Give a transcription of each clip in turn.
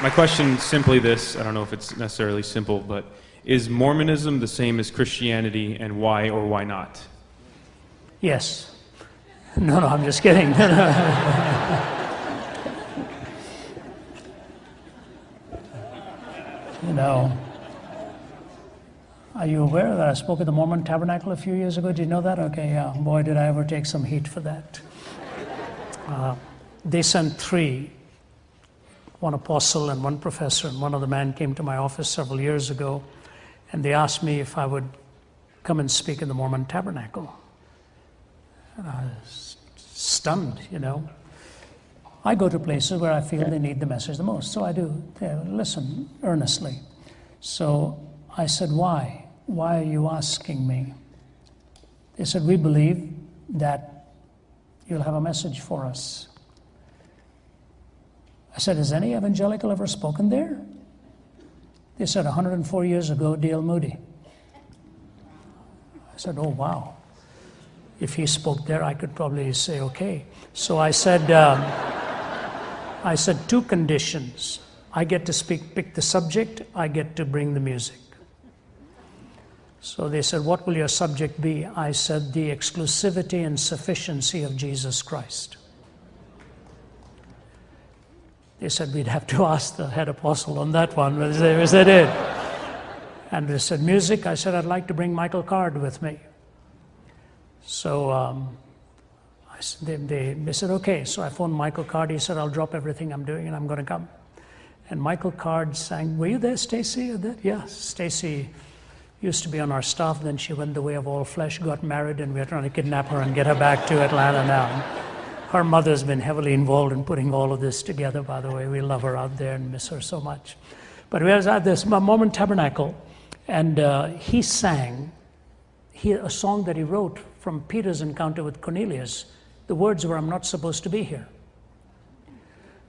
My question is simply this, I don't know if it's necessarily simple, but is Mormonism the same as Christianity, and why or why not? Yes. No, I'm just kidding. You know, are you aware that I spoke at the Mormon Tabernacle a few years ago? Did you know that? Okay, yeah. Boy, did I ever take some heat for that. They sent three, one apostle and one professor, and one other man came to my office several years ago, and they asked me if I would come and speak in the Mormon Tabernacle. And I was stunned, you know. I go to places where I feel they need the message the most, so I do. Listen earnestly. So I said, why? Why are you asking me? They said, we believe that you'll have a message for us. I said, has any evangelical ever spoken there? They said, 104 years ago, D.L. Moody. I said, oh, wow. If he spoke there, I could probably say, okay. So I said, two conditions. I get to pick the subject, I get to bring the music. So they said, what will your subject be? I said, the exclusivity and sufficiency of Jesus Christ. They said, we'd have to ask the head apostle on that one, but they did. And they said, music? I said, I'd like to bring Michael Card with me. So they said, okay. So I phoned Michael Card. He said, I'll drop everything I'm doing and I'm going to come. And Michael Card sang, were you there, Stacy? Yes, Stacy used to be on our staff. Then she went the way of all flesh, got married, and we're trying to kidnap her and get her back to Atlanta now. Her mother's been heavily involved in putting all of this together, by the way. We love her out there and miss her so much. But we was at this Mormon Tabernacle, and he sang a song that he wrote from Peter's encounter with Cornelius. The words were, I'm not supposed to be here.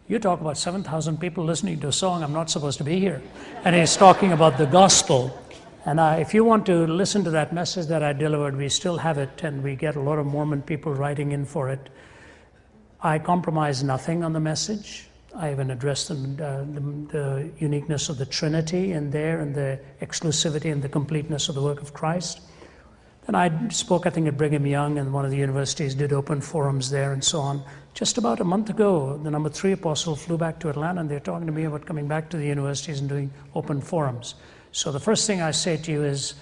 You talk about 7,000 people listening to a song, I'm not supposed to be here. And he's talking about the gospel. And if you want to listen to that message that I delivered, we still have it, and we get a lot of Mormon people writing in for it. I compromise nothing on the message. I even addressed the uniqueness of the Trinity in there, and the exclusivity and the completeness of the work of Christ. Then I spoke, I think, at Brigham Young, and one of the universities did open forums there and so on. Just about a month ago, the number 3 apostle flew back to Atlanta, and they're talking to me about coming back to the universities and doing open forums. So the first thing I say to you is,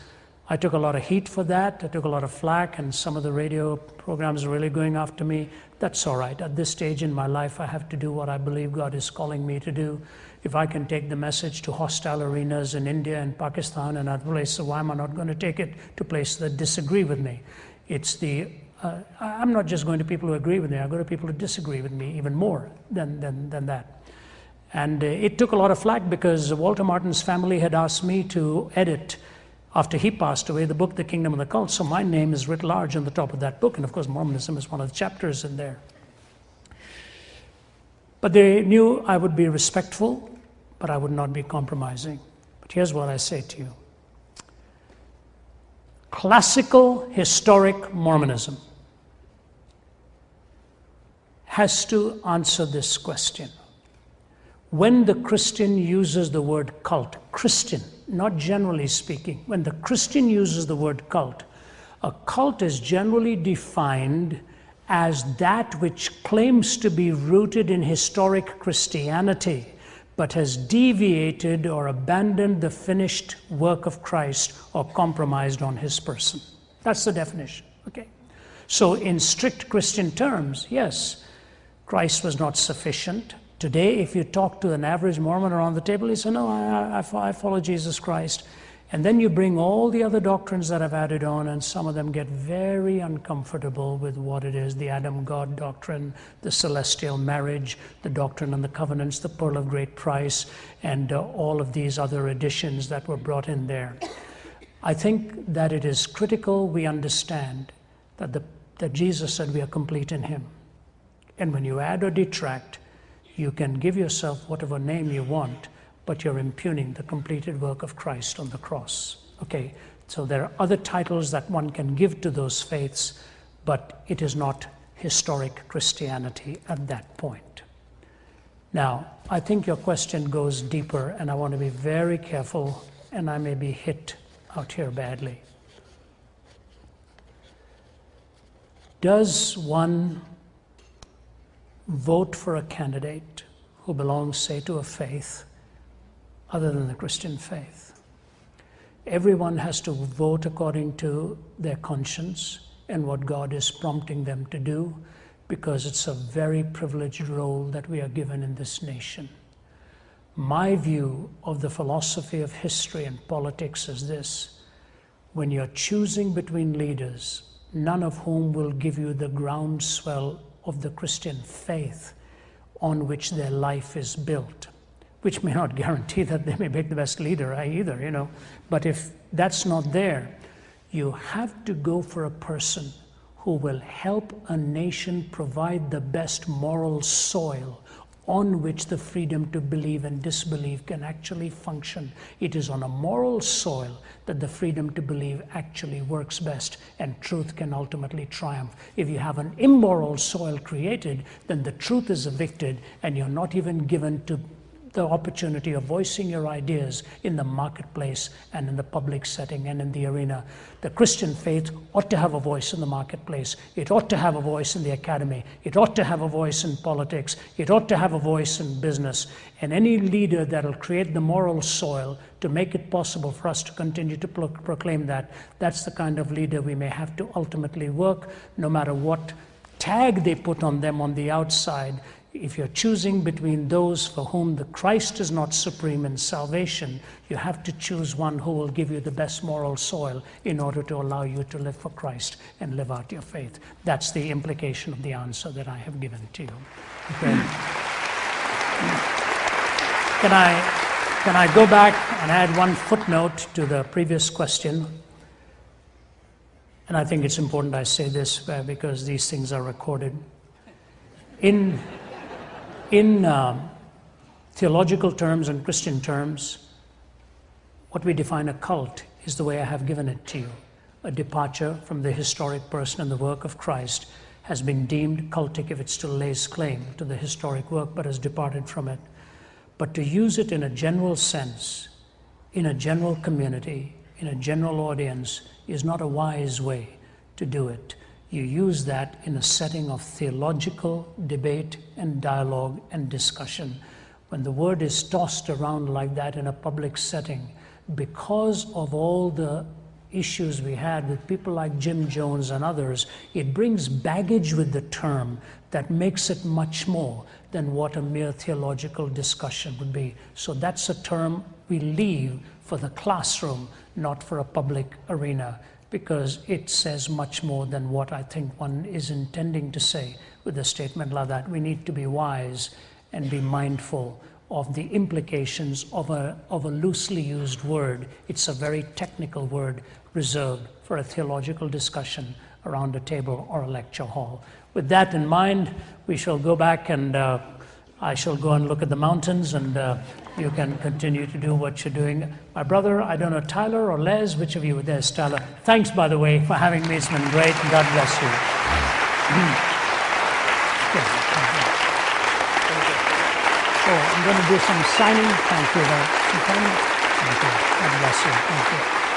I took a lot of heat for that. I took a lot of flack, and some of the radio programs are really going after me. That's all right. At this stage in my life, I have to do what I believe God is calling me to do. If I can take the message to hostile arenas in India and Pakistan and other places, why am I not going to take it to places that disagree with me? I'm not just going to people who agree with me. I go to people who disagree with me even more than that. And it took a lot of flack because Walter Martin's family had asked me to edit, after he passed away, the book, The Kingdom of the Cult. So my name is writ large on the top of that book. And of course, Mormonism is one of the chapters in there. But they knew I would be respectful, but I would not be compromising. But here's what I say to you. Classical historic Mormonism has to answer this question. When the Christian uses the word cult, Christian, not generally speaking, when the Christian uses the word cult, a cult is generally defined as that which claims to be rooted in historic Christianity, but has deviated or abandoned the finished work of Christ or compromised on his person. That's the definition, okay? So in strict Christian terms, yes, Christ was not sufficient. Today, if you talk to an average Mormon around the table, he says, no, I follow Jesus Christ. And then you bring all the other doctrines that I've added on, and some of them get very uncomfortable with what it is, the Adam-God doctrine, the celestial marriage, the doctrine and the covenants, the pearl of great price, and all of these other additions that were brought in there. I think that it is critical we understand that Jesus said we are complete in him. And when you add or detract, you can give yourself whatever name you want, but you're impugning the completed work of Christ on the cross. Okay, so there are other titles that one can give to those faiths, but it is not historic Christianity at that point. Now, I think your question goes deeper, and I want to be very careful, and I may be hit out here badly. Does one vote for a candidate who belongs, say, to a faith other than the Christian faith? Everyone has to vote according to their conscience and what God is prompting them to do, because it's a very privileged role that we are given in this nation. My view of the philosophy of history and politics is this: when you're choosing between leaders, none of whom will give you the groundswell of the Christian faith on which their life is built, which may not guarantee that they may make the best leader either, But if that's not there, you have to go for a person who will help a nation provide the best moral soil on which the freedom to believe and disbelieve can actually function. It is on a moral soil that the freedom to believe actually works best and truth can ultimately triumph. If you have an immoral soil created, then the truth is evicted and you're not even given to the opportunity of voicing your ideas in the marketplace and in the public setting and in the arena. The Christian faith ought to have a voice in the marketplace. It ought to have a voice in the academy. It ought to have a voice in politics. It ought to have a voice in business. And any leader that will create the moral soil to make it possible for us to continue to proclaim that, that's the kind of leader we may have to ultimately work, no matter what tag they put on them on the outside. If you're choosing between those for whom the Christ is not supreme in salvation, you have to choose one who will give you the best moral soil in order to allow you to live for Christ and live out your faith. That's the implication of the answer that I have given to you. Okay. Can I go back and add one footnote to the previous question? And I think it's important I say this because these things are recorded. In theological terms and Christian terms, what we define a cult is the way I have given it to you. A departure from the historic person and the work of Christ has been deemed cultic if it still lays claim to the historic work but has departed from it. But to use it in a general sense, in a general community, in a general audience, is not a wise way to do it. You use that in a setting of theological debate and dialogue and discussion. When the word is tossed around like that in a public setting, because of all the issues we had with people like Jim Jones and others, it brings baggage with the term that makes it much more than what a mere theological discussion would be. So that's a term we leave for the classroom, not for a public arena, because it says much more than what I think one is intending to say with a statement like that. We need to be wise and be mindful of the implications of a loosely used word. It's a very technical word reserved for a theological discussion around a table or a lecture hall. With that in mind, we shall go back and I shall go and look at the mountains, and you can continue to do what you're doing. My brother, I don't know, Tyler or Les, which of you? There's Tyler. Thanks, by the way, for having me. It's been great, and God bless you. I'm going to do some signing. Thank you. Thank you. God bless you. Thank you.